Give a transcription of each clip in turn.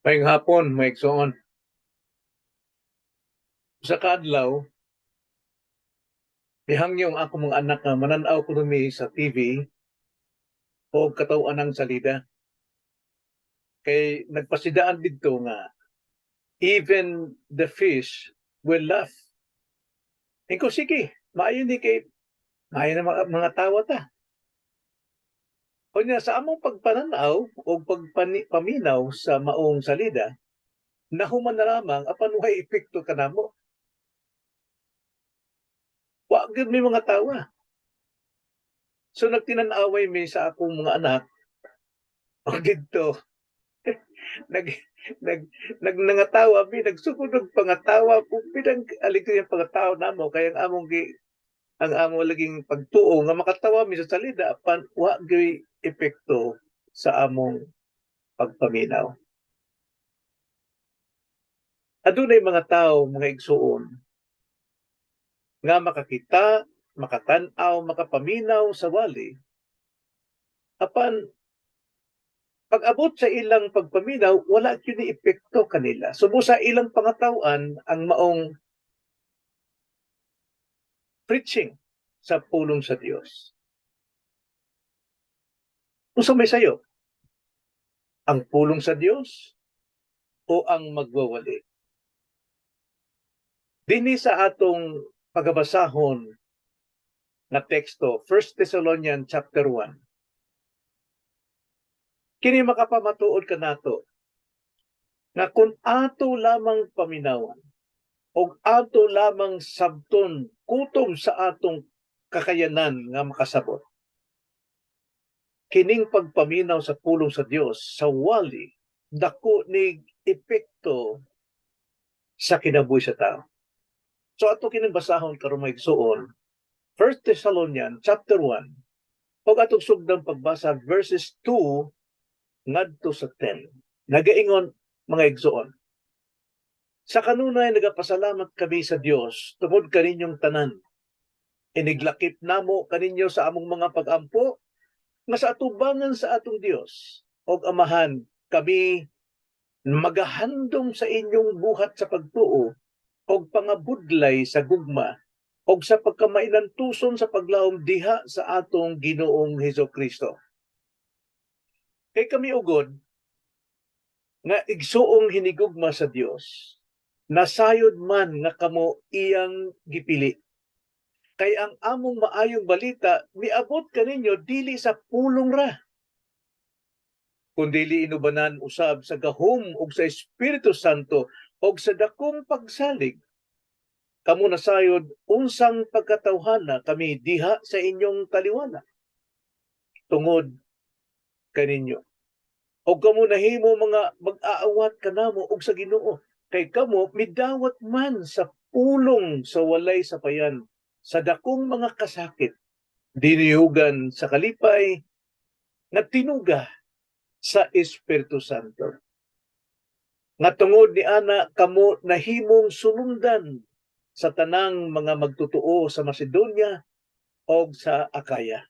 Maayong hapon, may igsoon. Sa kadlaw, ihangyong ako mga anak nga mananaw ko numi sa TV o kataw-an ng salida. Kay nagpasidaan dito nga, even the fish will laugh. Iko sige, maayo ni kay maayo na mga tawa ta. O niya, sa among pagpananaw o pagpaminaw sa maong salida, nahuman na lamang apan way epekto kanamo. Wa gyud may mga tawa. So nagtinan-away mi sa akong mga anak o dito nag nag nangatawa mi nagsugod og pangatawa po pinang aligid yung pangatawa namo kay ang amo laging pagtuo nga makatawa mi sa salida apan wa gyud epekto sa among pagpaminaw. Adunay mga tawo mga igsuon nga makakita, makatan-aw, makapaminaw sa wali apan pag-abot sa ilang pagpaminaw wala gyud ni epekto kanila. Subo sa ilang pangatawan ang maong preaching sa pulong sa Dios. Unsa may sayo? Ang pulong sa Dios o ang magwawali? Dinhi sa atong pagabasahon na teksto, 1 Thessalonians chapter 1. Kini makapamatuod kanato nga kung ato lamang paminawan o ato lamang sabton kutob sa atong kakayanan nga makasabot. Kining pagpaminaw sa pulong sa Dios sa wali dako ni epekto sa kinabuhi sa tao. So ato kining basahon karon may igsuon 1 Thessalonians chapter 1 ug atong sugdang pagbasa verses 2 ngadto sa 10. Nagaingon mga igsuon. Sa kanunay nagapasalamat kami sa Dios tungod kaninyong tanan. Iniglakip namo kaninyo sa among mga pag-ampo nga sa atubangan sa atong Dios og Amahan kami magahandom sa inyong buhat sa pagtuo og pangabudlay sa gugma og sa pagkamailantuson sa paglawom diha sa atong Ginoong Hesukristo. Kay kami ugod nga igsuong hinigugma sa Dios, nasayod man nga kamo iyang gipili. Kay ang among maayong balita miabot kaninyo dili sa pulong ra, kundili inubanan usab sa gahom ug sa Espiritu Santo og sa dakong pagsalig. Kamo nasayod unsang pagkatawhana kami diha sa inyong taliwana tungod kaninyo. Og kamo nahimo mga mag-aawat kanamo og sa Ginoo kay kamo midawat man sa pulong sa walay sapayan sa dakong mga kasakit diniyugan sa kalipay nga tinuga sa Espiritu Santo. Nga tungod ni ana kamo nahimong sulundan sa tanang mga magtutuo sa Macedonia o sa Akaya.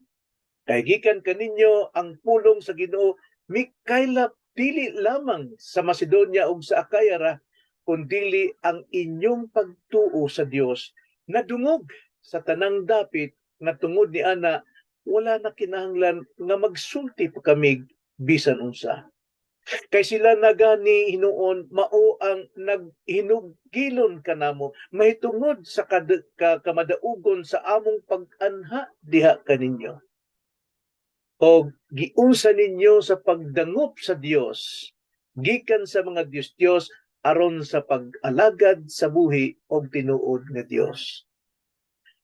Kay gikan kaninyo ang pulong sa Ginoo mikaylap dili lamang sa Macedonia o sa Akaya ra, kundili ang inyong pagtuo sa Dios nadungog sa tanang dapit nga tungod ni ana wala na kinahanglan nga magsulti pa kami bisan unsa. Kay sila nagani hinuon mao ang naghinugilon kanamo mahitungod sa kamadaugon sa among pag-anha diha kaninyo. O giunsa ninyo sa pagdangop sa Dios gikan sa mga Diyos aron sa pag-alagad sa buhi og tinuod nga Dios.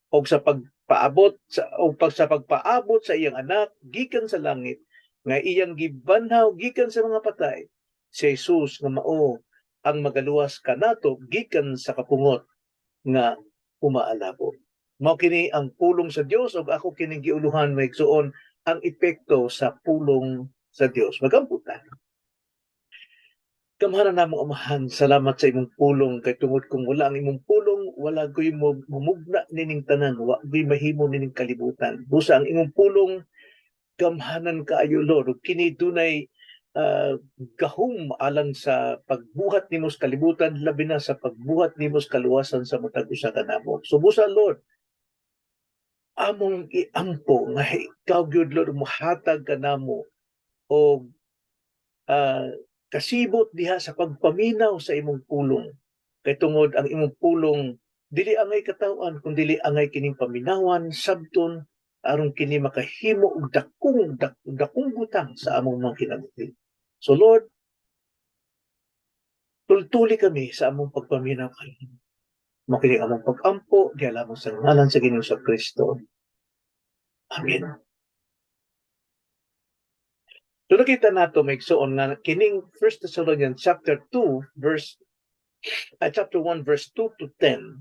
Og sa pagpaabot sa pagpaabot sa iyang anak gikan sa langit nga iyang gibanhaw gikan sa mga patay, si Jesus nga mao ang magaluwas kanato gikan sa kapungot nga umaalabo. Mao kini ang pulong sa Dios ug ako kining giuluhan maigsuon ang epekto sa pulong sa Dios. Magamputan. Gamhanan namong Amahan, salamat sa imong pulong kay tungod kung wala ang imong pulong, wala ko'y mumugna nining tanan, wa ko'y mahimo nining kalibutan. Busa ang imong pulong gamhanan kaayo Lord, kini dunay gahom alang sa pagbuhat nimo sa kalibutan, labi na sa pagbuhat nimo sa kaluwasan sa matag usa ka namo. So busa Lord, among iampo nga ikaw gyud Lord mohatag kanamo og kasibot diha sa pagpaminaw sa imong pulong. Kay tungod ang imong pulong dili angay katawan kun dili angay kining paminawan sabton aron kini makahimo og dakong butang sa among mga kinabuhi. So Lord, tultuli kami sa among pagpaminaw kayo. Makinig among pag-ampo, diha lamang sa ngalan sa Ginoong sa Kristo. Amen. So nakita nato may igsoon nga kining 1 Thessalonians chapter 1 verse 2 to 10.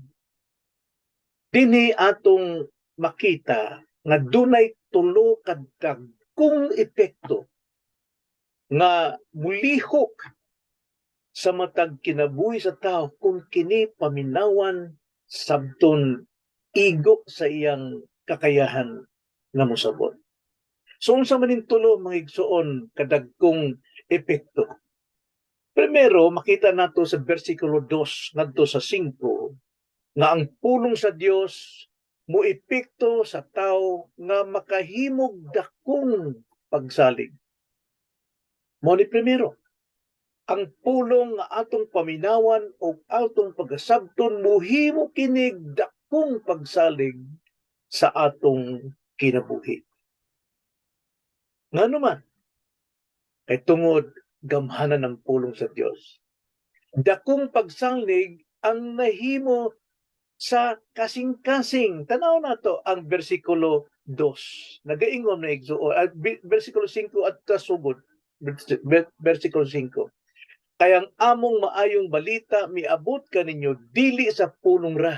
Dinhi atong makita nga dunay tulo ka dagkong epekto nga mulihok sa matag kinabuhi sa tao kung kini paminawan sabton igo sa iyang kakayahan nga mosabot. So unsa man ning tulo mga igsoon kadagkong epekto? Primero, makita nato sa bersikulo 2 ngadto sa 5 nga ang pulong sa Dios muepekto sa tao nga makahimog dakong pagsalig. Mo ni primero, ang pulong nga atong paminawan o atong pagasabton muhimo kinig dakong pagsalig sa atong kinabuhi. Ngano man, kay tungod gamhanan ng pulong sa Dios. Dakong pagsalig ang nahimo sa kasing-kasing. Tanaw na to ang bersikulo 2. Nagaingon na igsuon. Bersikulo 5 at kasugod. Bersikulo 5. Kaya ang among maayong balita miabot kaninyo dili sa pulong ra,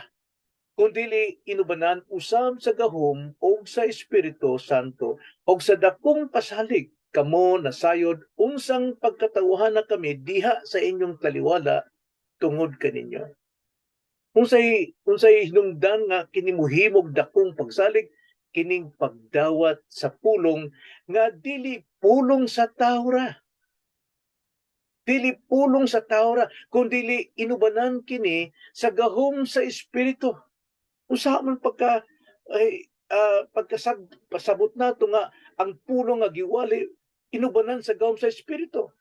kundi inubanan usab sa gahom o sa Espiritu Santo o sa dakong pasalig kamo nasayod unsang pagkatawhan na kami diha sa inyong taliwala tungod kaninyo. Unsay hinungdan nga kini muhimog dakong pagsalig kining pagdawat sa pulong nga dili pulong sa tao ra. Dili pulong sa tao ra, kundi inubanan kini sa gahom sa Espiritu. Usa man pasabot nato nga ang pulong nga giwali inubanan sa gahom sa Espiritu.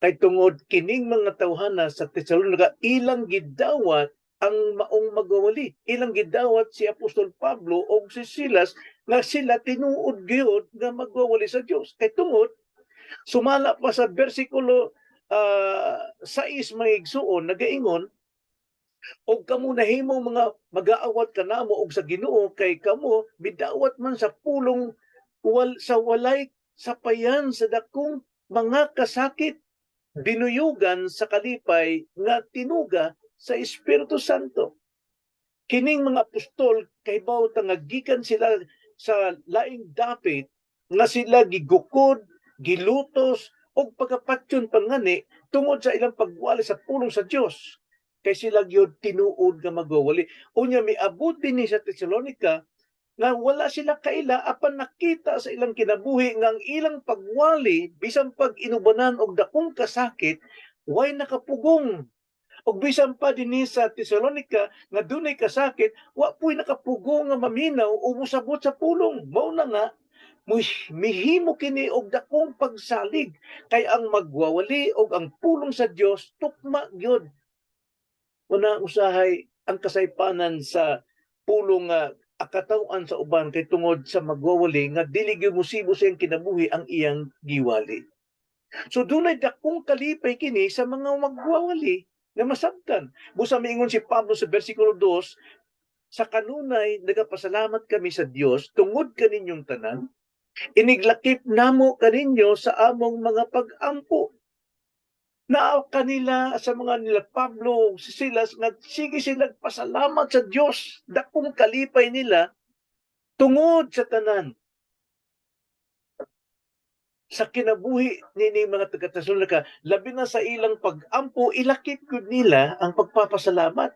Kay tungod kining mga tawhana sa Tesalonica ilang gidawat ang maong magwawali. Ilang gidawat si Apostol Pablo o si Silas nga sila tinuod gyud nga magwawali sa Dios. Kay tungod sumala pa sa bersikulo 6 mga igsuon nagaingon og kamo nahimo mga mag-aawat kanamo og sa Ginoo kay kamo bidawat man sa pulong sa walay sapayan sa dakong mga kasakit binuyugan sa kalipay nga tinuga sa Espiritu Santo. Kining mga apostol kahibaw nga gikan sila sa laing dapit nga sila gigukod, gilutos og pagapatyon pangani tungod sa ilang pagwali sa pulong sa Dios. Kay sila gyud tinuod nga magwawali. Unya miabot dinhi sa Tesalonica nga wala sila kaila apan nakita sa ilang kinabuhi nga ang ilang pagwali bisan pag inubanan og dakong kasakit way nakapugong. Og bisan pa dinhi sa Tesalonica nga dunay kasakit wa puy nakapugong nga maminaw o musabot sa pulong. Mao na nga mihimo kini og dakong pagsalig kay ang magwawali og ang pulong sa Dios tukma gyud. Una usahay ang kasaypanan sa pulong nga akatawan sa uban kay tungod sa magwawali nga dili gyud mosibo sa iyang kinabuhi ang iyang giwali. So dunay dakong kalipay kini sa mga magwawali nga masabtan. Busa miingon si Pablo sa bersikulo 2, sa kanunay nagapasalamat kami sa Dios tungod kaninyong tanan. Iniglakip namo kaninyo sa among mga pag-ampo. Na kanila sa mga nila Pablo, si Silas, sige silang pasalamat sa Dios. Dakong kalipay nila tungod sa tanan. Sa kinabuhi nini mga taga-Tesalonica, labi na sa ilang pag-ampo, ilakip gud nila ang pagpapasalamat.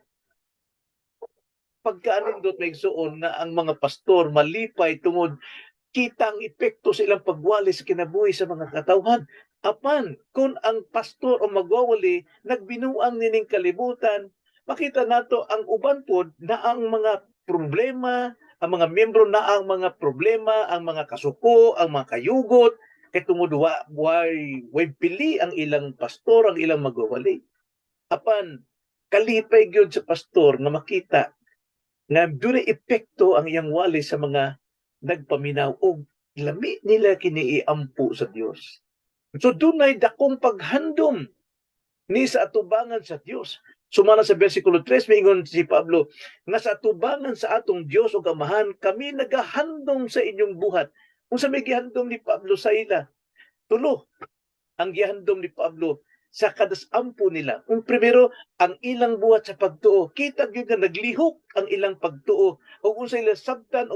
Pagkaanindot may igsuon na ang mga pastor malipay tungod kita ang epekto sa ilang pagwali sa kinabuhi sa mga katawhan. Apan kung ang pastor o magwawali nagbinuang nining kalibutan, makita nato ang uban pod na ang mga problema, ang mga miyembro na ang mga problema, ang mga kasuko, ang mga kayugot, kay tungod way pili ang ilang pastor, ang ilang magwawali. Apan kalipay gyud sa pastor nga makita nga dunay epekto ang iyang wali sa mga nagpaminaw og lami nila kini iampo sa Dios. So dunay dakong paghandom ni sa atubangan sa Dios. Sumala sa bersikulo 3, mingon si Pablo, nga sa atubangan sa atong Dios o Amahan, kami nagahandom sa inyong buhat. Kung sa may gihandom ni Pablo sa ila, tulo ang gihandom ni Pablo sa kadasampo nila. Kung primero, ang ilang buhat sa pagtuo. Kita gyud nga naglihok ang ilang pagtuo. O unsay ila sabtan, o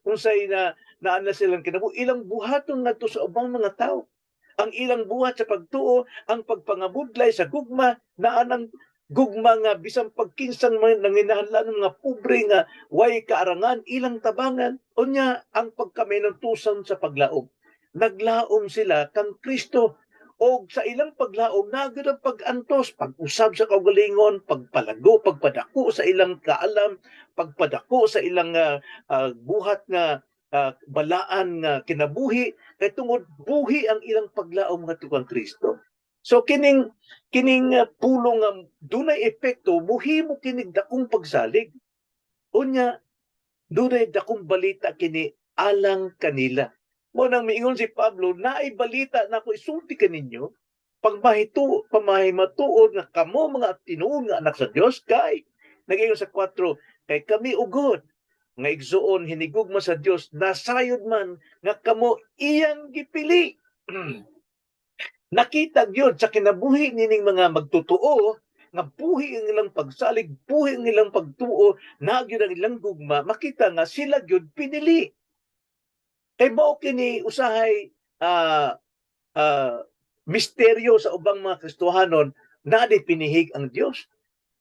unsay na naana silang kinabuhi, ilang buhaton ngadto sa ubang mga tao. Ang ilang buhat sa pagtuo, ang pagpangabudlay sa gugma, na anang gugma nga bisang pagkinsan nanginahanglan ng mga pobre nga way kaarangan, ilang tabangan, unya ang pagkamenuntusan sa paglaom. Naglaom sila kang Kristo, o sa ilang paglaom nagud ang pag-antos, pag-usab sa kaugalingon, pagpalago, pagpadako sa ilang kaalam, pagpadako sa ilang buhat nga balaan nga kinabuhi, kay tungod buhi ang ilang paglaom ngadto kang Kristo. So kining pulong nga dunay epekto, muhimo kining dakong pagsalig. Unya dunay dakong balita kini alang kanila. Mo nang miingon si Pablo, naay balita na ako isulti kaninyo, pamahimatuod nga kamo mga tinuod nga anak sa Dios, kay nag-ingon sa 4, kay kami ugod nga igsuon hinigugma sa Dios, nasayod man nga kamo iyang gipili. Nakita gyud sa kinabuhi nining mga magtutuo nga buhi ang ilang pagsalig, buhi ang ilang pagtuo, nagyud ang ilang gugma, makita nga sila gyud pinili. Kay mao kini usahay misteryo sa ubang mga Kristohanon, na di pinihig ang Dios.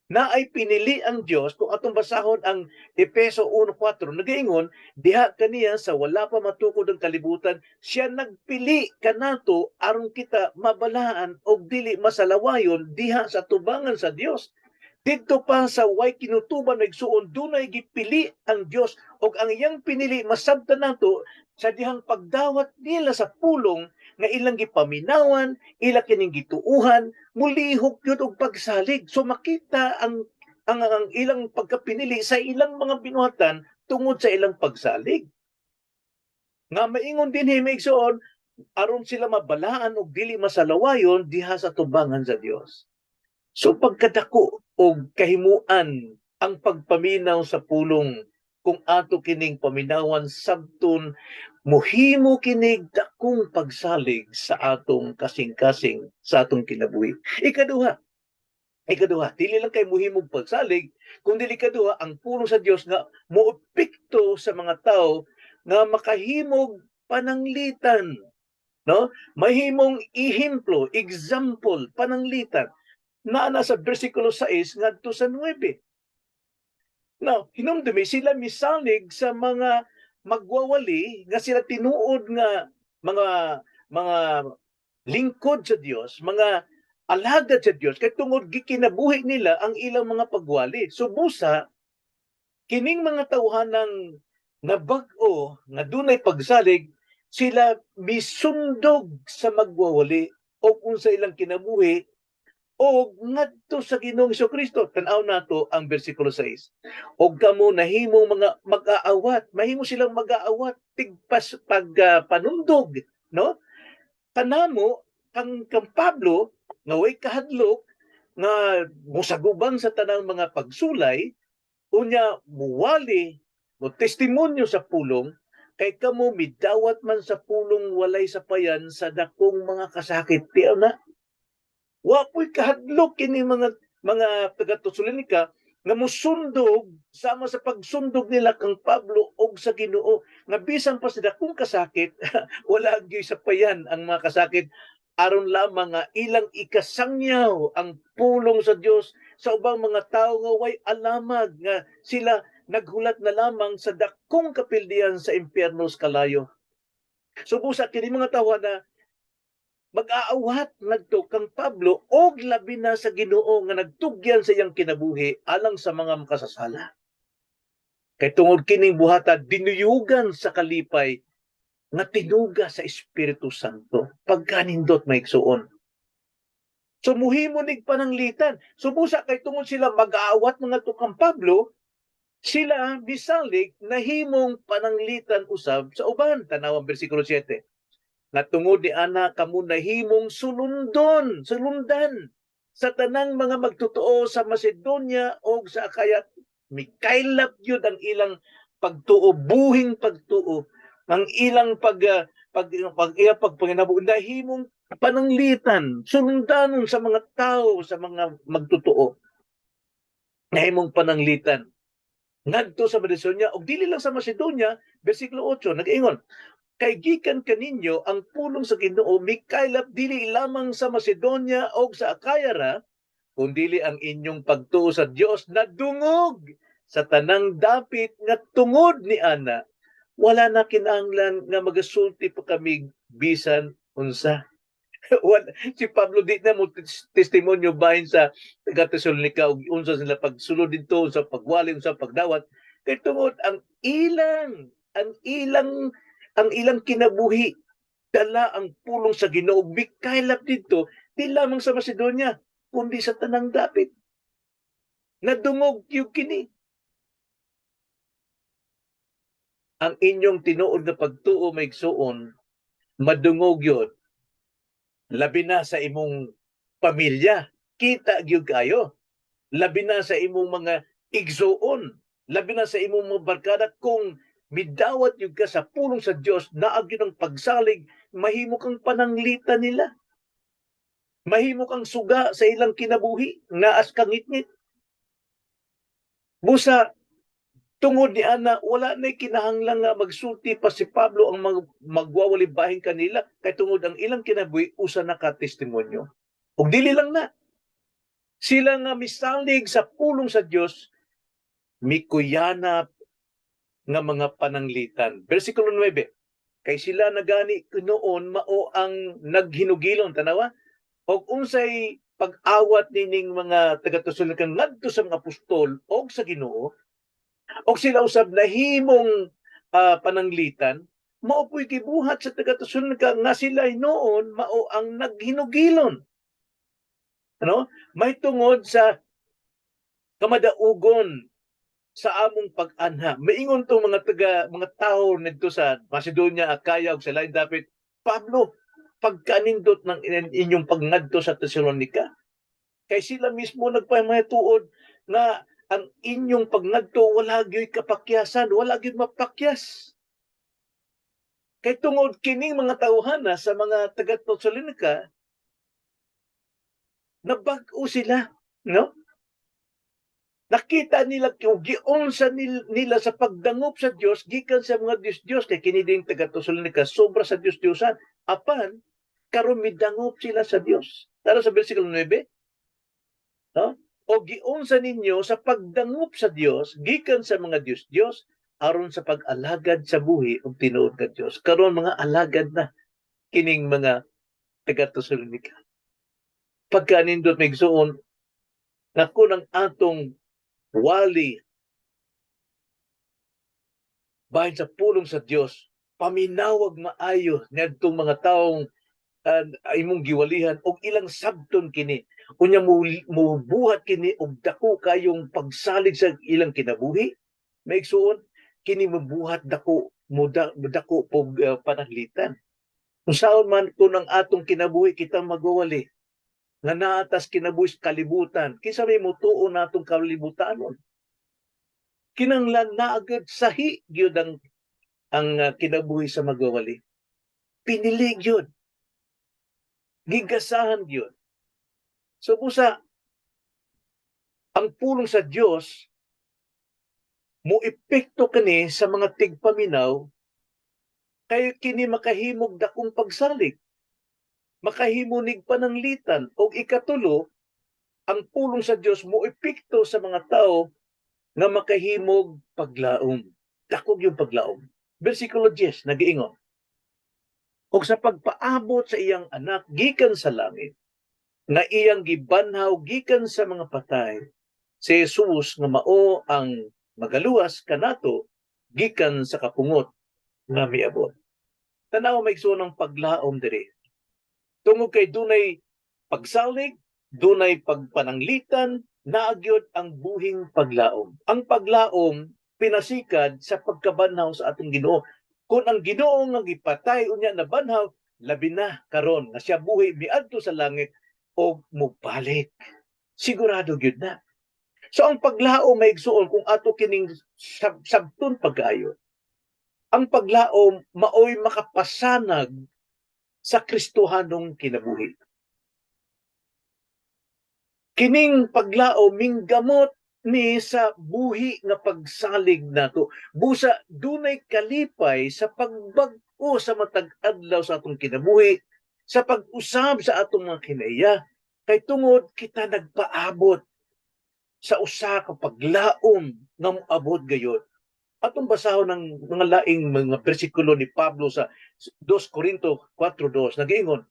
Na ay pinili ang Dios. Kung atong basahon ang Efeso 1:4, nagaingon, diha kaniya sa wala pa matukod ang kalibutan, siya nagpili kanato aron kita mabalaan og dili masalawayon diha sa tubangan sa Dios. Didto pa sa way kinutuban nagsuon, dunay gipili ang Dios, og ang iyang pinili masabtan nato sa dihang pagdawat nila sa pulong nga ilang gipaminawan, ila kining gituuhan, mulihok yun og pagsalig. So makita ang ilang pagkapinili sa ilang mga binuhatan tungod sa ilang pagsalig. Nga maingon din himigsoon, aron sila mabalaan og dili masalawayon diha sa tubangan sa Dios. So pagkadako og kahimuan ang pagpaminaw sa pulong, kung ato kining paminawan sabton, mohimo kinig dakong pagsalig sa atong kasing-kasing sa atong kinabuhi. Ikaduha, dili lang kay mohimong pagsalig, kundi ikaduha ang pulong sa Dios nga moepekto sa mga tao nga makahimog pananglitan, no? Mahimong ehemplo, example, pananglitan na nasa bersikulo 6 ngadto sa 9. Now, hinumdumi sila misalig sa mga magwawali nga sila tinuod nga mga lingkod sa Dios, mga alagad sa Dios, kay tungod gikinabuhi nila ang ilang mga pagwali. So busa kining mga tawhanang nabag-o nga dunay pagsalig, sila misundog sa magwawali o kung sa ilang kinabuhi o ngadto sa Ginoong Kristo. Tan-aw nato ang bersikulo 6. Og kamo nahimong mga mag-aawat, mahimo silang mag-aawat tigpas panundog, no? Kanamo kang Pablo nga way kahadlok nga mosagubang sa tanang mga pagsulay, unya muwali mo testimonyo sa pulong, kay kamo midawat man sa pulong walay sapayan sa dakong mga kasakit. Tiyaw na, wapoy kahadlok kini mga taga-Tesalonika nga musundog sama sa pagsundog nila kang Pablo og sa Ginoo, nga bisan pa sa dakong kasakit wala gyud sapayan ang mga kasakit, aron lamang nga ilang ikasangyaw ang pulong sa Dios sa ubang mga tawo nga way alamag, nga sila naghulat na lamang sa dakong kapildihan sa impyernos kalayo. So busa kini mga tawo na mag-aawat ngadto kang Pablo og labi na sa Ginoo nga nagtugyan sa iyang kinabuhi alang sa mga makasasala. Kay tungod kining buhata dinuyugan sa kalipay nga tinuga sa Espiritu Santo pagkanindot maigsuon. So muhimo nig pananglitan. So busa kay tungod sila mag-aawat mga tukang Pablo, sila bisalig nahimong pananglitan usab sa uban. Tanawang bersikulo 7. Na tungod ni ana kamo nahimong sulundan sa tanang mga magtotoo sa Macedonia o sa Akaya. Mikaylap yun ang ilang pagtuo, buhing pagtuo, ang ilang pagpanginabuhi, nahimong pananglitan, sulundanon sa mga tao, sa mga magtotoo. Nahimong pananglitan. Ngadto sa Macedonia, o dili lang sa Macedonia, versikulo 8, nag-ingon, kay gikan kaninyo ang pulong sa Ginoo mikaylap dili lamang sa Macedonia o sa Akaya ra, kundili ang inyong pagtuo sa Dios na dungog sa tanang dapit nga tungod ni ana wala na kinahanglan nga magasulti pa kami bisan unsa. Si Pablo di na mo testimonyo bahin sa taga-Tesalonica ug unsa sila pagsulod dito sa pagwali unsa pagdawat kay tungod ang ilang kinabuhi dala ang pulong sa Ginoo mikaylap didto di lamang sa Macedonia kundi sa tanang dapit. Nadungog yung kini. Ang inyong tinuod na pagtuo maigsuon, madungog yun. Labi na sa imong pamilya. Kita gyud kayo. Labi na sa imong mga igsuon. Labi na sa imong mga barkada kung midawat yung ka sa pulong sa Diyos, naag yun ang pagsalig, mahimo kang pananglitan nila. Mahimo kang suga sa ilang kinabuhi, naas kang ngitngit. Busa, tungod ni ana, wala na kinahanglan nga magsulti pa si Pablo ang magwawalibahin kanila, kay tungod ang ilang kinabuhi, usa na ka testimonyo. Ug dili lang na. Sila nga misalig sa pulong sa Diyos, mikuyanap nga mga pananglitan. Versikulo 9, kay sila nagani noon mao ang naghinugilon, tanawa, og unsay pag-awat nining mga taga-Tesalonica ngadto sa mga apostol o sa Ginoo, og sila usab nahimong pananglitan, mao po'y gibuhat sa taga-Tesalonica nga sila noon mao ang naghinugilon. Ano? May tungod sa kamadaugon sa among pag-anha. Maingon tong mga tao nidto sa Macedonia, Akaya ug sa lain dapit, Pablo, pagkanindot ng inyong pagngadto sa Tesalonica, kay sila mismo nagpamatuod na ang inyong pagngadto wala gyud kapakyasan, wala gyud mapakyas. Kay tungod kining mga tawhana sa mga taga-Tesalonica, nabag-o sila, no? Nakita nila kung giunsa nila sa pagdangop sa Dios gikan sa mga Dios kay kini ding taga-Tesalonica sobra sa Dios-Diosan apan karon midangop sila sa Dios. Tara sa bersikulo 9, no? O giunsa ninyo sa pagdangop sa Dios gikan sa mga Dios aron sa pag-alagad sa buhi ug tinuod ka Dios. Karon mga alagad na kining mga taga-Tesalonica. Pagkanindot migsuon nako ng atong wali bahin sa pulong sa Dios, paminawag maayo ngadtong mga taong imong giwalihan og ilang sabton kini. Unya mo buhat kini og dako kayong pagsalig sa ilang kinabuhi. Maigsuon kini mabuhat dako dako pog pananglitan. Unsaon man kun ang atong kinabuhi kita magwali nga naatas kinabuhi kalibutan, kinsa may mutuo natong kalibutanon. Kinanglan na agad sahi gyud ang kinabuhi sa magwawali. Pinili gyud. Gigasahan gyud. So busa ang pulong sa Dios mo epekto kani sa mga tigpaminaw kay kini makahimog dakong pagsalig. Makahimo nig pananglitan og ikatulo ang pulong sa Dios mo epekto sa mga tao nga makahimog paglaom. Dakog yung paglaom. Versikulo 10, nag-iingon. o sa pagpaabot sa iyang anak gikan sa langit, nga iyang gibanhaw gikan sa mga patay, si Jesus nga mao ang magaluwas kanato gikan sa kapungot nga miabot. Tanaw maigsoon ang paglaom diri. Tungod kay dunay pagsalig, dunay pagpananglitan, naagyod ang buhing paglaom. Ang paglaom pinasikad sa pagkabanhaw sa atong Ginoo. Kung ang Ginoo nga gipatay unya na banhaw, labi na karon nga siya buhi miadto sa langit o mubalik. Sigurado gyud na. So ang paglaom maigsuon kung ato kining sabton pagkaayo. Ang paglaom maoy makapasanag sa Kristohanong kinabuhi. Kining paglaom minggamot ni sa buhi nga pagsalig nato. Busa dunay kalipay sa pagbag-o sa matag adlaw sa atong kinabuhi, sa pag-usab sa atong mga kinaiya, kay tungod kita nagpaabot sa usa ka paglaom nga moabot gayon. Atong basahon ng mga laing mga bersikulo ni Pablo sa 2 Corinto 4:2 nagaingon,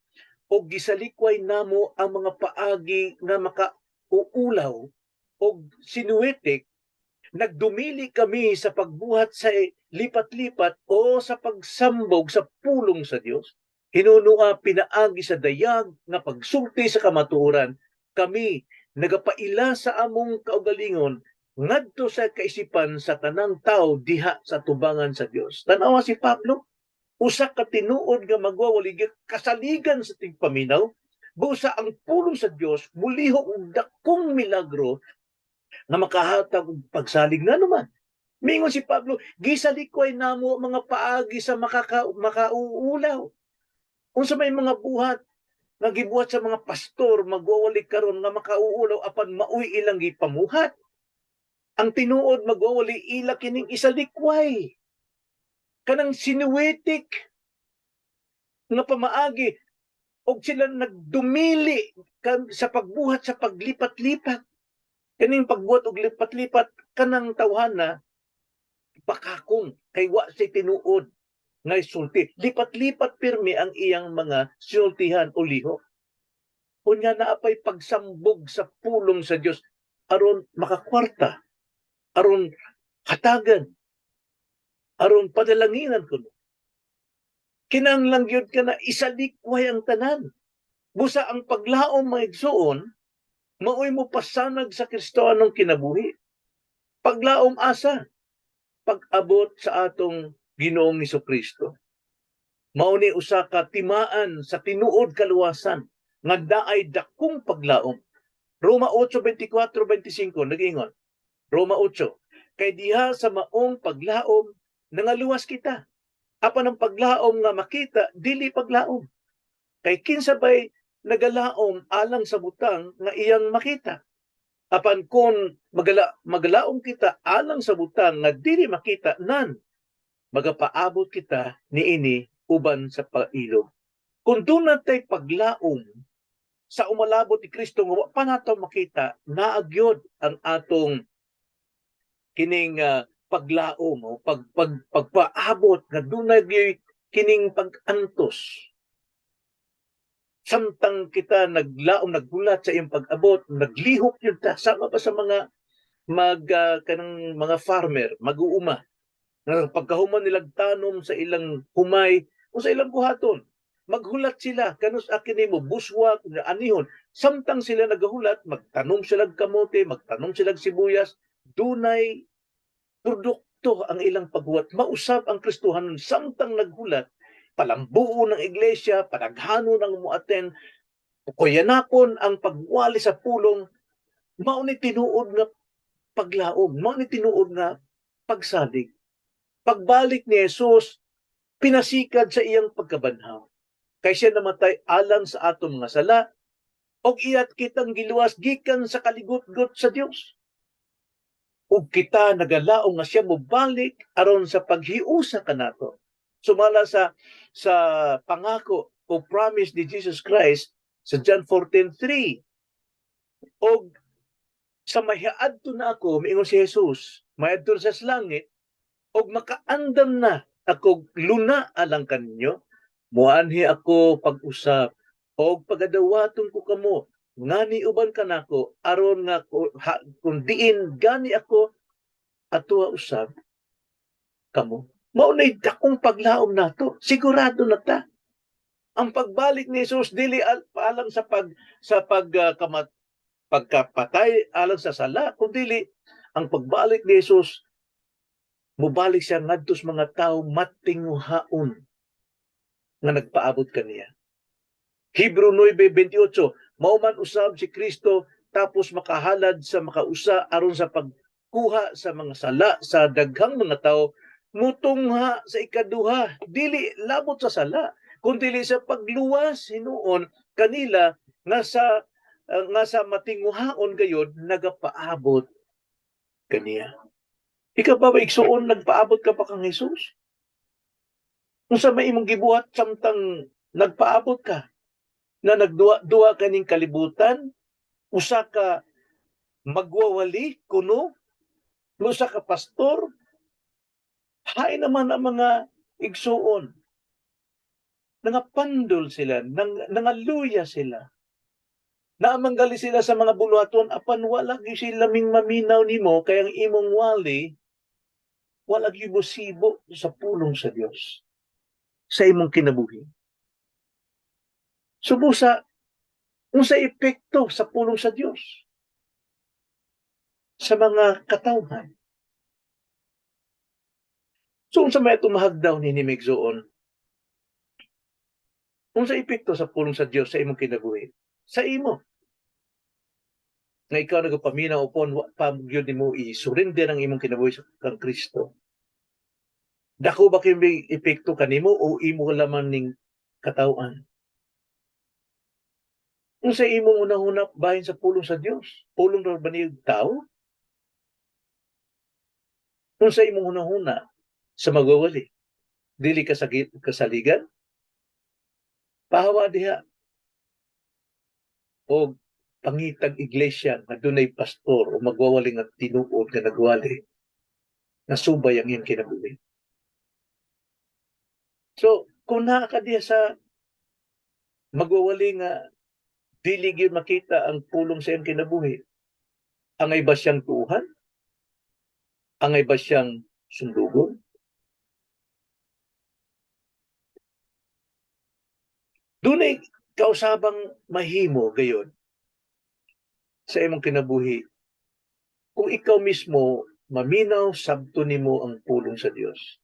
o gisalikway namo ang mga paagi nga makauulaw o sinuetik, nagdumili kami sa pagbuhat sa lipat-lipat o sa pagsambog sa pulong sa Dios. Hinunua pinaagi sa dayag nga pagsulti sa kamatuoran, kami nagapaila sa among kaugalingon ngadto sa kaisipan sa tanang tao diha sa tubangan sa Dios. Tanawa si Pablo, usa ka tinuod nga magwawalig kasaligan sa tigpaminaw, busa ang pulong sa Dios muliho og dakong milagro na makahatag og pagsalig na naman. Mingon si Pablo, gisalikway namo mga paagi sa makauulaw. Unsa may mga buhat nga gibuhat sa mga pastor magwawalig karon nga makauulaw apan maoy ilang gipamuhat. Ang tinuod magwawali ila kining isalikway. Kanang sinuwetik nga pamaagi og sila nagdumili sa pagbuhat sa paglipat-lipat. Kaning pagbuhat og lipat-lipat kanang tawhana bakakong kay wa say tinuod nga isulti. Lipat-lipat pirmi ang iyang mga sultihan o lihok. Unya naapay pagsambog sa pulong sa Dios aron makakwarta, aron hatagan, aron padalanginan kuno. Kinahanglan gyud ka na isalikway ang tanan. Busa ang paglaom maigsuon, maoy mo pasanag sa Kristohanong kinabuhi. Paglaom asa? Pag-abot sa atong Ginoong Hesukristo. Mao ni usa ka timaan sa tinuod kaluwasan nga daay dakong paglaom. Roma 8:24-25 nag-ingon. Roma 8, kay diha sa maong paglaom nangaluwas kita. Apan ang paglaom nga makita dili paglaom. Kay kinsa bay nagalaom alang sa butang nga iyang makita. Apan kun magalaom kita alang sa butang nga dili makita nan magapaabot kita niini uban sa pailog. Kung dunay tay paglaom sa umalabot ni Kristo nga wa pa nato makita, naagyod ang atong kining paglaom o pagpaabot nga dunay kining pag-antos. Samtang kita naglaom, nagbulat sa iyong pag-abot, naglihok yun ta, sama pa sa mga kanang mga farmer, mag-uuma, na pagkahuman nilang tanom sa ilang humay o sa ilang buhaton, maghulat sila, kanus akin mo, buswak, anihon, samtang sila naghulat, magtanom sila kamote, magtanom sila sibuyas, dunay produkto ang ilang paghulat. Mausap ang Kristohanon samtang naghulat, palambuo ng iglesia, padaghano ng muaten, kuyanapon ang pagwali sa pulong, mao ni tinuod nga paglaom, mao ni tinuod nga pagsalig. Pagbalik ni Jesus, pinasikad sa iyang pagkabanhaw. Kay siya namatay alang sa atong mga sala, og iyat kitang giluwas gikan sa kaligot-got sa Dios. Ug kita nagalaong nga siya mobalik aron sa paghiusa kanato. Sumala sa pangako o promise ni Jesus Christ sa John 14:3. Og sa mahiadto na ako, miingon si Jesus, mahiadto sa langit, og makaandam na ako luna alang kanyo, Muanhi ako pag-usap o pagadawaton ko kamo ngani uban kanako aron nga kung diin gani ako atuwa usab kamo. Mao nay dakong paglaom nato. Sigurado na ta. Ang pagbalik ni Jesus dili alang pagkapatay alang sa sala, kundi ang pagbalik ni Jesus mubalik siya ngadto sa mga tawo matinguhaon nga nagpaabot kaniya. Hebrew 9:28, mao man usab si Kristo tapos makahalad sa makausa aron sa pagkuha sa mga sala sa daghang mga tawo mutungha sa ikaduha, dili labot sa sala kundi sa pagluwas hinuon kanila nga sa matinguhaon gayud nagapaabot kaniya. Ikaw ba igsuon nagpaabot ka pa kang Jesus? Unsa may imong gibuhat samtang nagpaabot ka? Na nagduwa kaning kalibutan, usa ka magwawali kuno, usa ka pastor, hain naman ang mga igsuon. Nangapandol sila, nangaluya sila. Naamanggali sila sa mga buluhaton, apan wala gyud sila ming maminaw nimo kay ang imong wali wala gyud sibo sa pulong sa Dios sa imong kinabuhi. Subusa unsa epekto sa pulong sa Dios sa mga katawhan. So unsa may tumahagdaw ni Migsoon? Unsa epekto sa pulong sa Dios sa imong kinabuhi? Sa imo. Nga ikaw nagapaminaw upon wa pa gyud nimo i-surrender ang imong kinabuhi sa kang Kristo. Dako ba kay may epekto kanimo o imo lamang ning katawhan? Unsa imong unahuna bahin sa pulong sa Dios? Pulong ra ba ni tao? Unsa imong unahuna sa magwawali? Dili ka kasaligan? Pahawa diha o pangitag iglesia nga dunay pastor o magwawali nga tinuod nga nagwali nasubay ang iyang kinabuhi. So, kung naa ka diha sa magwawali nga dili gyud makita ang pulong sa iyang kinabuhi, angay ba siyang tuuhan? Angay ba siyang sundugon? Dunay kausabang mahimo gayon sa imong kinabuhi kung ikaw mismo maminaw sabto nimo ang pulong sa Dios.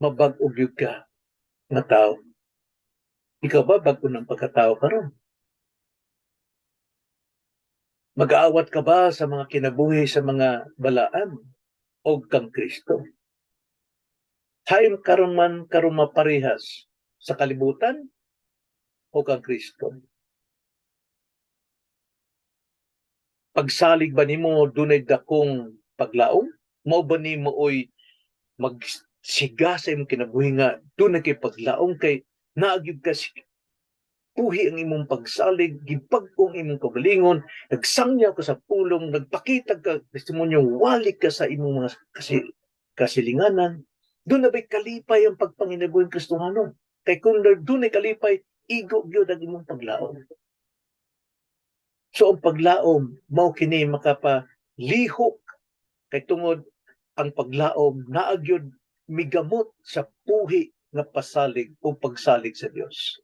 Mabag-o gyud ka nga tao. Ikaw ba bag-o ng pagkatao karon? Mag-aawat ka ba sa mga kinabuhi sa mga balaan o kang Kristo? Hayom karon maparehas sa kalibutan o kang Kristo? Pagsalig ba nimo dunay dakong paglaom? Mao ba nimo oy magsiga sa imong kinabuhi nga dunay kay paglaom kay naagid ka puhi ang imong pagsalig, gibag-ong imong kagalingon, nagsangyaw ka sa pulong, nagpakita ka testimonyo, walik ka sa imong mga kasilinganan. Doon na ba'y kalipay ang pagpanginabuhi Kristohano? Kay kung doon ay kalipay, igo gyud ang imong paglaom. So ang paglaom, mao kini makapalihok kay tungod ang paglaom naagyod migamot sa puhi nga pasalig o pagsalig sa Dios.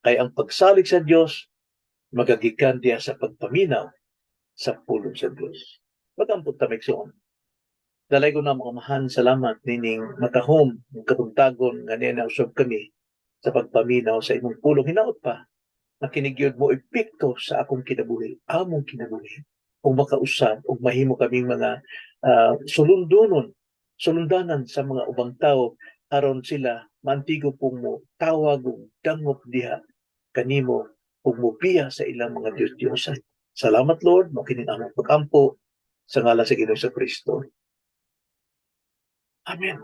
Kay ang pagsalig sa Dios magagikan diya sa pagpaminaw sa pulong sa Dios. Magampot ta migsoon. Dalay ko na makamahan salamat nining matahom ng katungtagon nga niya nausab kami sa pagpaminaw sa imong pulong. Hinaot pa na kinigyod mo epekto sa akong kinabuhi, among kinabuhi. Kung makausab, o mahimo kaming mga sulundanan sa mga ubang tao aron sila mantigo pong mo tawag og dangop diha kanimo ug mobiya sa ilang mga Diyos-Diyosan. Salamat Lord, mo kining among pag-ampo sa ngalan sa Ginoong Kristo. Amen.